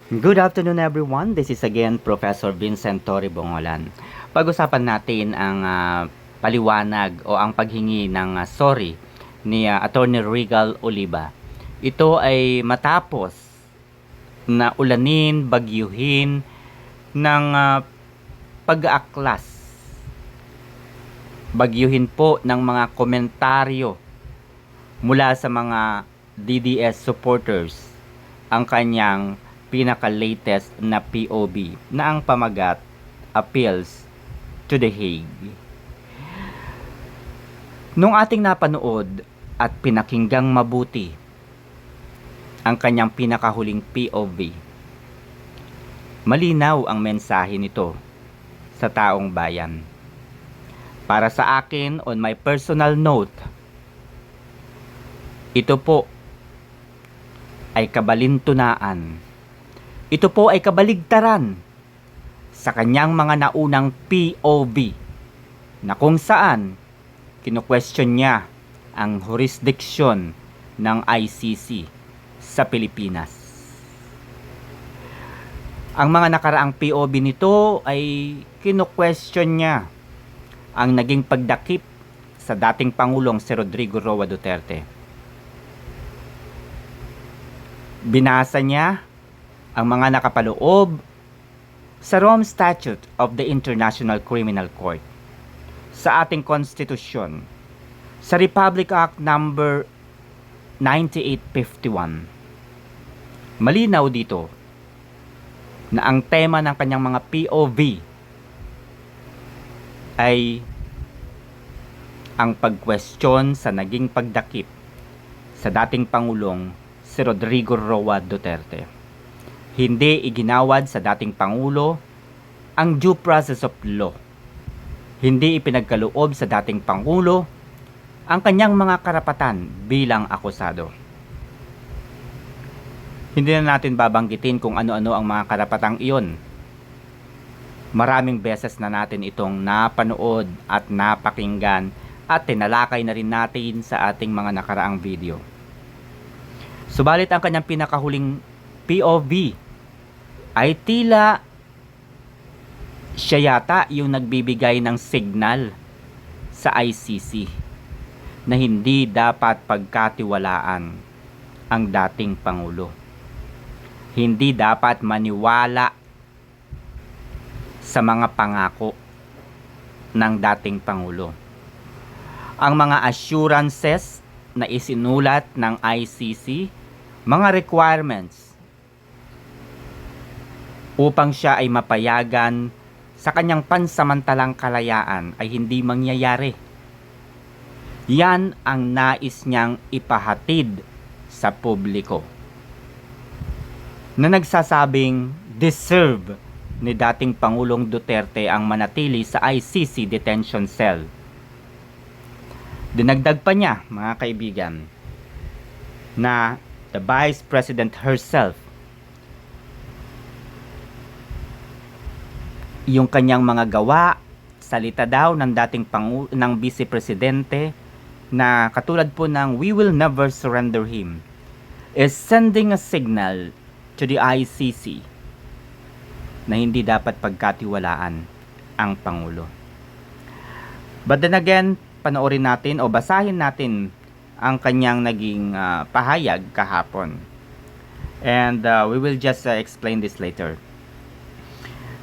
Good afternoon everyone. This is again Professor Vincent Torre Bongolan. Pag-usapan natin ang paliwanag o ang paghingi ng sorry ni Attorney Regal Oliva. Ito ay matapos na ulanin, bagyuhin ng pag-aaklas. Bagyuhin po ng mga komentaryo mula sa mga DDS supporters ang kanyang pinaka-latest na POV na ang pamagat appeals to The Hague. Nung ating napanood at pinakinggang mabuti ang kanyang pinakahuling POV, malinaw ang mensahe nito sa taong bayan. Para sa akin, on my personal note, ito po ay kabalintunaan. Ito po ay kabaligtaran sa kanyang mga naunang POV na kung saan kinu-question niya ang jurisdiction ng ICC sa Pilipinas. Ang mga nakaraang POV nito ay kinu-question niya ang naging pagdakip sa dating Pangulong si Rodrigo Roa Duterte. Binasa niya ang mga nakapaloob sa Rome Statute of the International Criminal Court, sa ating konstitusyon, sa Republic Act number 9851. Malinaw dito na ang tema ng kanyang mga POV ay ang pag-question sa naging pagdakip sa dating Pangulong si Rodrigo Roa Duterte. Hindi iginawad sa dating Pangulo ang due process of law. Hindi ipinagkaloob sa dating Pangulo ang kanyang mga karapatan bilang akusado. Hindi na natin babanggitin kung ano-ano ang mga karapatang iyon. Maraming beses na natin itong napanood at napakinggan at tinalakay na rin natin sa ating mga nakaraang video. Subalit ang kanyang pinakahuling POV ay tila siya yata yung nagbibigay ng signal sa ICC na hindi dapat pagkatiwalaan ang dating Pangulo. Hindi dapat maniwala sa mga pangako ng dating Pangulo. Ang mga assurances na isinulat ng ICC, mga requirements upang siya ay mapayagan sa kanyang pansamantalang kalayaan ay hindi mangyayari. Yan ang nais niyang ipahatid sa publiko na nagsasabing deserve ni dating Pangulong Duterte ang manatili sa ICC detention cell. Dinagdag pa niya, mga kaibigan, na the Vice President herself, yung kanyang mga gawa, salita daw ng dating ng Vice Presidente na katulad po ng "we will never surrender him" is sending a signal to the ICC na hindi dapat pagkatiwalaan ang Pangulo. But then again, panoorin natin o basahin natin ang kanyang naging pahayag kahapon. And we will just explain this later.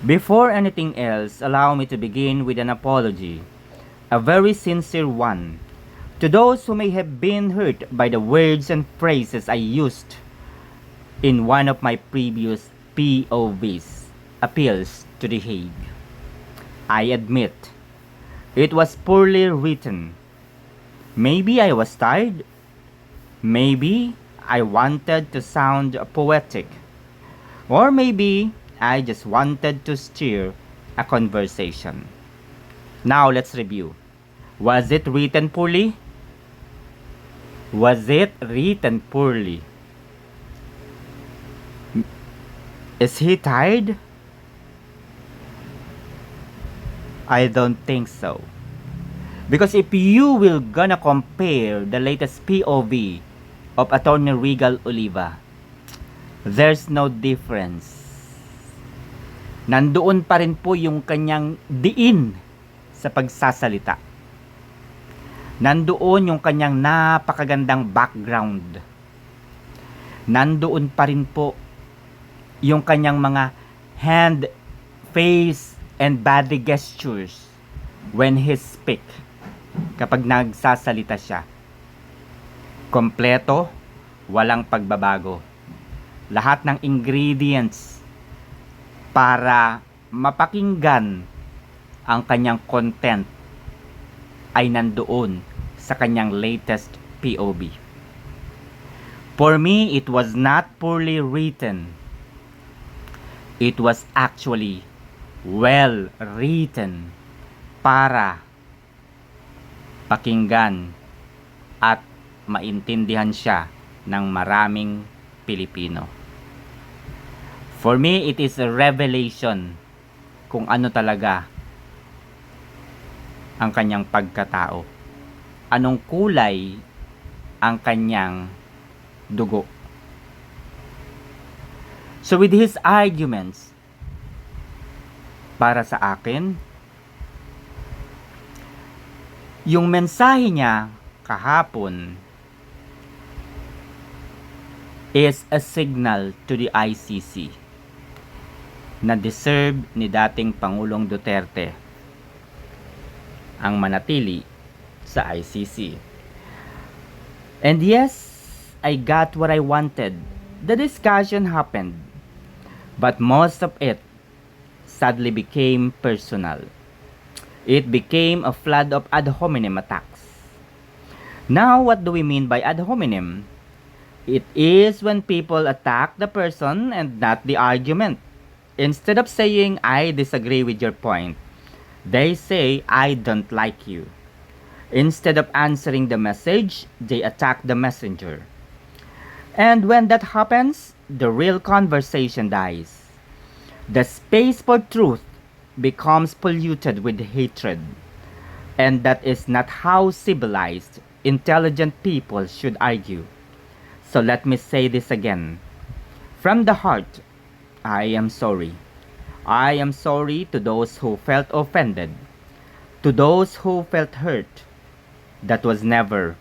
Before anything else, allow me to begin with an apology, a very sincere one, to those who may have been hurt by the words and phrases I used in one of my previous POVs, appeals to The Hague. I admit, it was poorly written. Maybe I was tired. Maybe I wanted to sound poetic. Or maybe I just wanted to steer a conversation. Now let's review. Was it written poorly? Was it written poorly? Is he tired? I don't think so. Because if you will gonna compare the latest POV of Attorney Regal Oliva, There's no difference. Nandoon pa rin po yung kanyang diin sa pagsasalita. Nandoon yung kanyang napakagandang background. Nandoon pa rin po yung kanyang mga hand, face, and body gestures when he speak. Kapag nagsasalita siya. Kompleto, walang pagbabago. Lahat ng ingredients para mapakinggan ang kanyang content ay nandoon sa kanyang latest POV. For me, it was not poorly written. It was actually well written para pakinggan at maintindihan siya ng maraming Pilipino. For me, it is a revelation kung ano talaga ang kanyang pagkatao. Anong kulay ang kanyang dugo. So with his arguments, para sa akin, yung mensahe niya kahapon is a signal to the ICC na deserve ni dating Pangulong Duterte ang manatili sa ICC. And yes, I got what I wanted. The discussion happened, but most of it sadly became personal. It became a flood of ad hominem attacks. Now, what do we mean by ad hominem? It is when people attack the person and not the argument. Instead of saying, I disagree with your point, they say, I don't like you. Instead of answering the message, they attack the messenger. And when that happens, the real conversation dies. The space for truth becomes polluted with hatred. And that is not how civilized, intelligent people should argue. So let me say this again. From the heart, I am sorry. I am sorry to those who felt offended, to those who felt hurt. That was never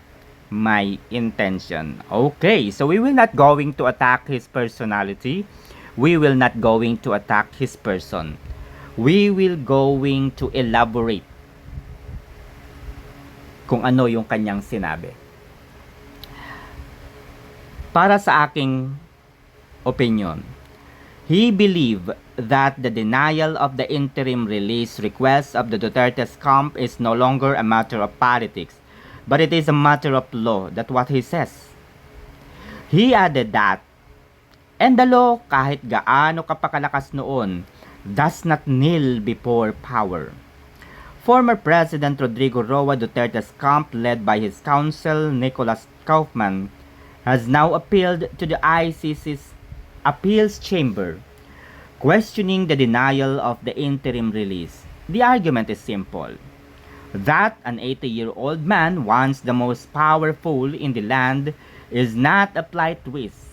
my intention. Okay, so we will not going to attack his personality. We will not going to attack his person. We will going to elaborate kung ano yung kanyang sinabi. Para sa aking opinion, he believed that the denial of the interim release request of the Duterte's camp is no longer a matter of politics, but it is a matter of law. That's what he says. He added that, and the law, kahit gaano kapakalakas noon, does not kneel before power. Former President Rodrigo Roa Duterte's camp, led by his counsel Nicolas Kaufman, has now appealed to the ICC's appeals chamber, questioning the denial of the interim release. The argument is simple: that an 80-year-old man, once the most powerful in the land, is not a flight risk.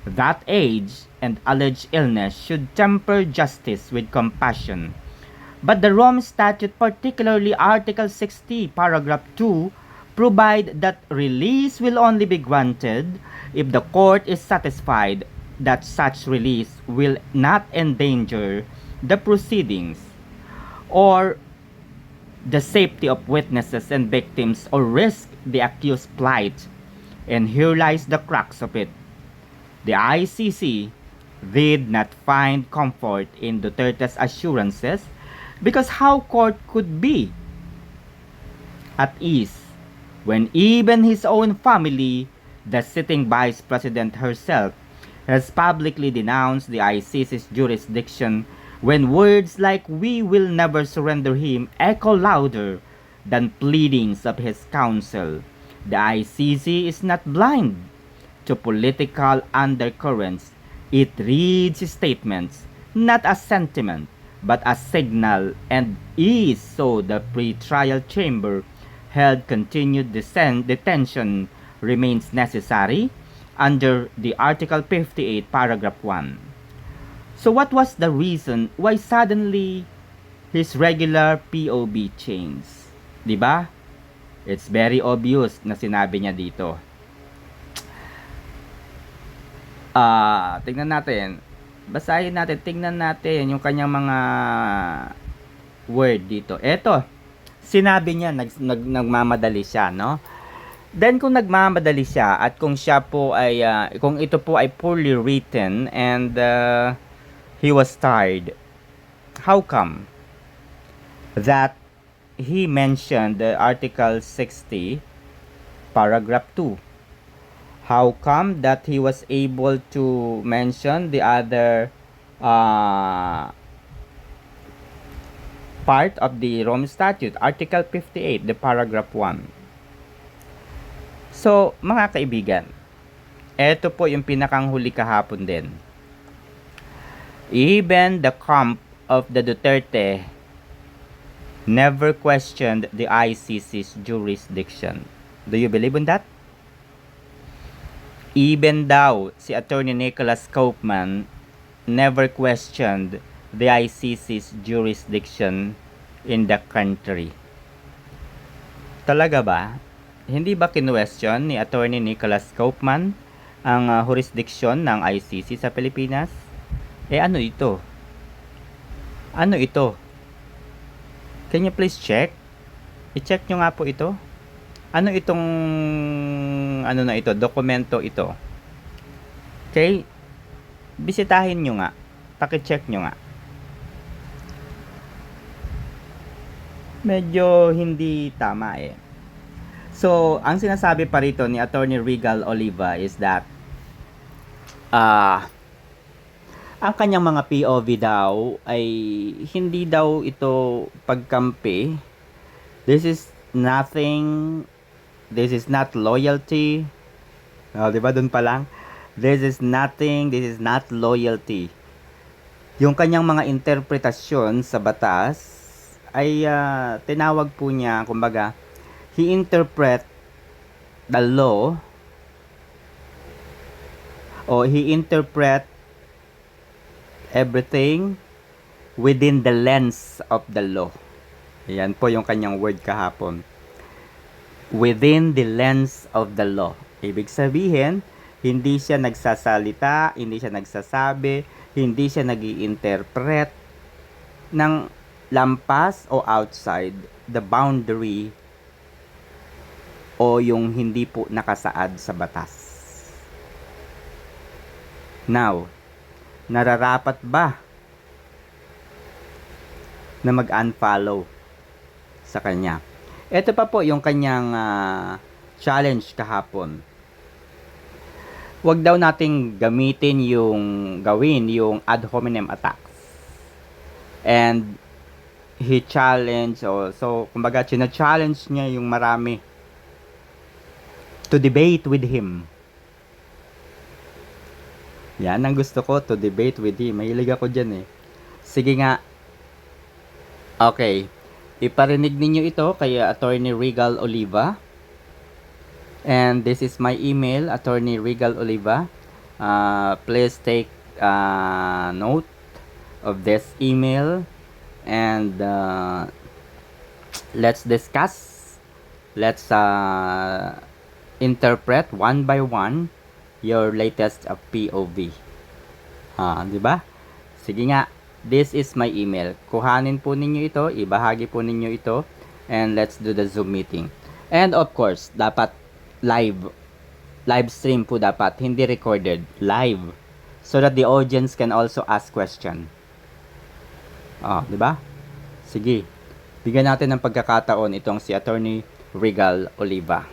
That age and alleged illness should temper justice with compassion. But the Rome Statute, particularly Article 60, Paragraph 2, provide that release will only be granted if the court is satisfied that such release will not endanger the proceedings or the safety of witnesses and victims or risk the accused's plight. And here lies the crux of it. The ICC did not find comfort in Duterte's assurances, because how court could be at ease when even his own family, the sitting vice president herself, has publicly denounced the ICC's jurisdiction when words like "we will never surrender him" echo louder than pleadings of his counsel. The ICC is not blind to political undercurrents. It reads statements not as sentiment but as signal, and is so the pre-trial chamber held continued detention remains necessary under the Article 58, Paragraph 1. So what was the reason why suddenly his regular POV changed? Diba? It's very obvious na sinabi niya dito. Tingnan natin. Basahin natin, tingnan natin yung kanyang mga word dito. Eto, sinabi niya, nagmamadali siya, no? Then kung nagmamadali siya at kung siya po ay kung ito po ay poorly written and he was tired, how come that he mentioned the Article 60 paragraph 2? How come that he was able to mention the other part of the Rome Statute, Article 58, the paragraph 1? So, mga kaibigan, eto po yung pinakang huli kahapon din. Even the camp of the Duterte never questioned the ICC's jurisdiction. Do you believe in that? Even daw si Attorney Nicholas Kaufman never questioned the ICC's jurisdiction in the country. Talaga ba? Hindi ba kinwestiyon ni Attorney Nicholas Kaufman ang jurisdiction ng ICC sa Pilipinas? Ano ito? Ano ito? Can you please check? I-check nyo nga po ito. Ano itong ano na ito? Dokumento ito. Okay? Bisitahin nyo nga. Paki-check nyo nga. Medyo hindi tama eh. So, ang sinasabi pa rito ni Attorney Regal Oliva is that ang kanyang mga POV daw ay hindi daw ito pagkampi. This is nothing. This is not loyalty. Diba dun pa lang? This is nothing. This is not loyalty. Yung kanyang mga interpretasyon sa batas ay tinawag po niya, kumbaga, he interpret the law or he interpret everything within the lens of the law. Yan po yung kanyang word kahapon. Within the lens of the law. Ibig sabihin, hindi siya nagsasalita, hindi siya nagsasabi, hindi siya nag-i-interpret ng lampas o outside the boundary o yung hindi po nakasaad sa batas. Now, nararapat ba na mag-unfollow sa kanya? Ito pa po yung kanyang challenge kahapon. Huwag daw nating gawin yung ad hominem attacks. And he challenged, so kumbaga challenge niya yung marami to debate with him. Yan ang gusto ko, to debate with him. Mahilig ako dyan eh. Sige nga. Okay. Iparinig ninyo ito kay Attorney Regal Oliva. And this is my email, Attorney Regal Oliva. Please take note of this email. And let's discuss. Let's interpret one by one your latest POV. Di ba? Sige nga, this is my email. Kuhanin po ninyo ito, ibahagi po ninyo ito, and let's do the Zoom meeting. And of course, dapat live stream po dapat, hindi recorded, live, so that the audience can also ask question. Di ba? Sige, bigyan natin ng pagkakataon itong si Attorney Regal Oliva.